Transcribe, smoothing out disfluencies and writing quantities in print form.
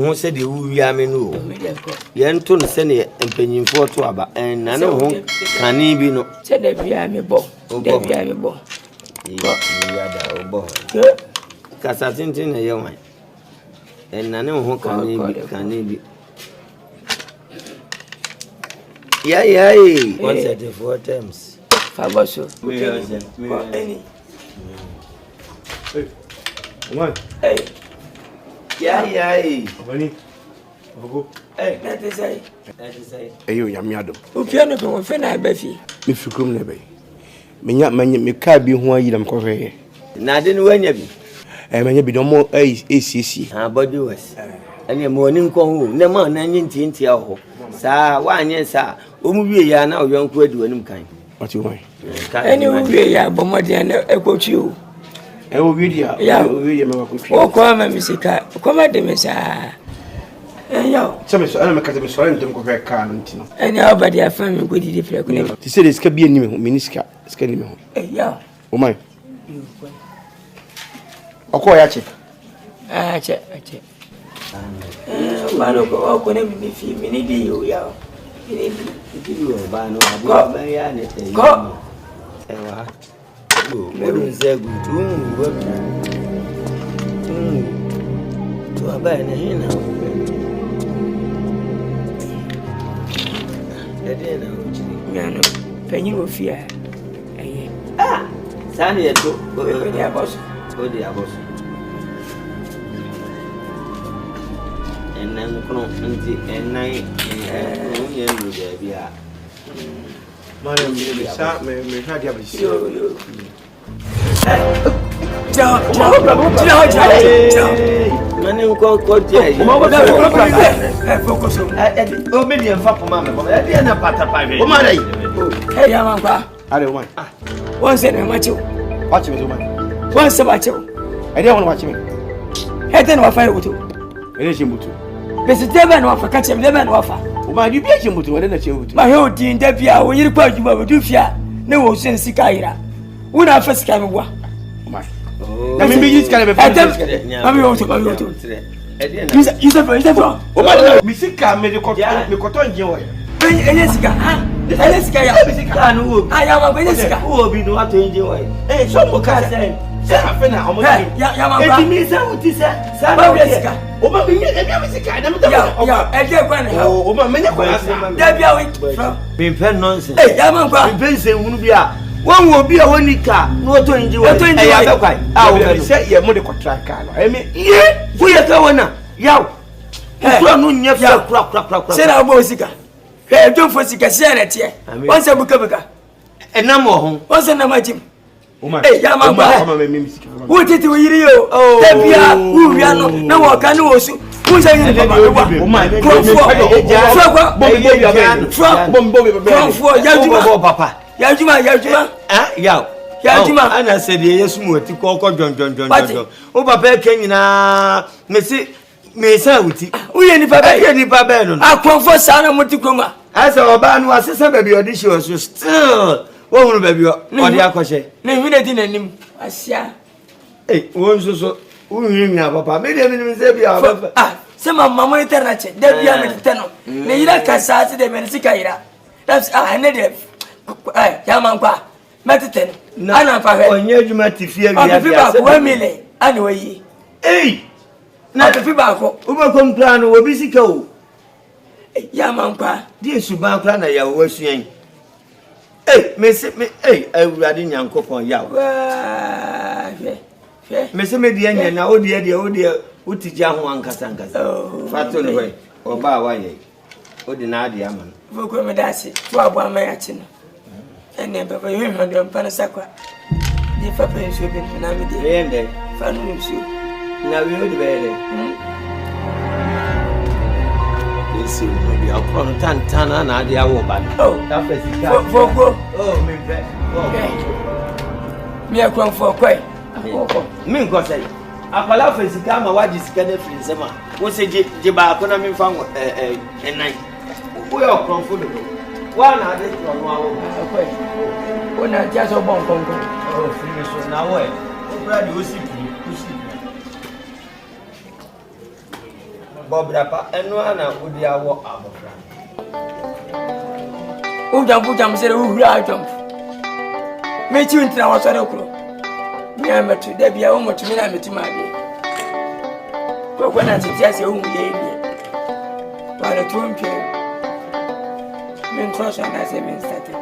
Who said you will be a menu? Yanton send a penny for to aba, and none of whom can he be no. Said they be a me bo. They be a me bo. Cassatin a young one. And none of whom can he be. Yeah, once at the 4 times. Faboso. Any. One. Hey. Yeah. Ogo. Hey, that is say. Hey, you yamiado. O piano to won fe na ba fi. Me fikrum na be. Me ka bi ho ayi dam kohwe. Na de no wanya bi. Manya bi do mo ACC. Body was. Ene mo ni nko ho. Na ma na nyi nti aho. Sa wa anye sa. O mu wie ya na o yonko adi wanim kan. What you want? Ene o wie ya bomode na ekotwi o. E o wie dia. Ya o wie me bakotwi. O kwa ma misika. Kwa ma de me sa. Yo. Some so ana me kata me so ran dem ko be ka no ntino. Ene obadi afa me go didi fre ko ne. Ti se de ska bi anim ho, miniska, ska anim ho. Yo. O mai. Oko ya che. Che. Mano ko ne mi fi mi ni di yo ya. Ni di yo ba no abi ba ya ne te. Ko. Ewa. Me nze gutu wo. Tu aba ne hina. Edena uchi. Miano. Penyi wo fi a. Eye. Sani eto. O di aboso. Enan kono nti enai onye ndu de bia. Mane mi sa me ha dia bi. Yo. Ja. Mane ko je. Mo go da focus. O me dia fa poma me. E dia na pata pa we. O ma dai. Hey ya man kwa. Ale o man. Won se na macho. Watch me o man. Won se macho. E dia won watch me. He ten wa fa wuto. E dia chimbutu. Besi tebe na wafa kache mdebe na wafa. O ma di bia chimbutu wale na chimbutu. Ma he odi ndabia wo yiri kwa adwuma wo dufia na wo sen sika yira. Wo na fa sika mebwa. O ma. Na me bi sika be fa sika. Ma me wo to. E dia na. Isa fa. O ma mi sika me de koto nje wo. Enye sika ha. Enye sika ya. Sika no wo. Ya ma enye sika. Wo bi no ato nje wo. So mo ka say. Say afena o mo. Ya ma ba. Eti mi sa uti sa. Ba wo sika. O ma bi mi sika na me da. Ya, e je kwa na. O ma me nya kwa sa. Da bia we. Me pen nonsense. Ya ma kwa. Me pen se hunu bia. Won wo bia woni ka no to nje wo. E ya be kwai. O be se ye mo de kotra ka no. E me ye. Wo ye ka wona. Yaw. Kura no nya fa kura. Se na obo sika. He don fo sika se na tie. Won se buka. Enam wo ho. Won se na majim. Ya ma ba. Wo tete wo yiri yo. Tabia wo wia no na wo ka ne wo su. Wo se yiri baba wo. O ma. Konfo papa. Ya juma. Ana se de Yesu mu ati ko jon. O papa e kan nyina me sa wuti. Wo ye ni papa be no. Akonfo sa na muti kroma. Asa oba no asesa ba bi odi shi so still. Wo hunu ba bi odi akose. Na hwina di nanim. Asia. Wo nso so wo hwina papa. Me de me se bi a. Se mama internet de bia me teno. Ne yira kasa se de me sika yira. That's ne de. Ya man kwa. Meteten. Ana fa he. Onye adwuma tifia wi ya. Ba 1 million. Ana wayi. Na tefi ba ko. Wo ba kom plan no obi sika o. Ya man kwa. Di suban plan na ya wo suan. Awurade nyankopon yaw. Me se me die nya na odi utija ho ankasa. Fato no we. Oba wa ye. Odi na ade ama. Voko me dase. Wo abo ama ya chi no. Ene baba yo hwe ndo mpa na sakwa. Di fa penso bi na me di. Ende. Fa no msu. Na we odi bele. Esi no bi akron tantana na ade awo ba. That physical. Voko. Me be. Me akron for kwai. Me nko say. Akwala physical ma waji sika na free sema. Wo se je ba ko na me fa enan. Wo yo akron fo do. Wa na ade to no awo. Kwai. Wo na ja so bon konko. Free so na wo e. Wo bra di o si bi. Bobrapa, and one would be our walk out of Who jump said, who jump? Make you into our circle. Me, I'm a to Debbie, I want to me, I'm a to my day. But when I suggest you, while the 2 p.m. Men trust and I say, men started.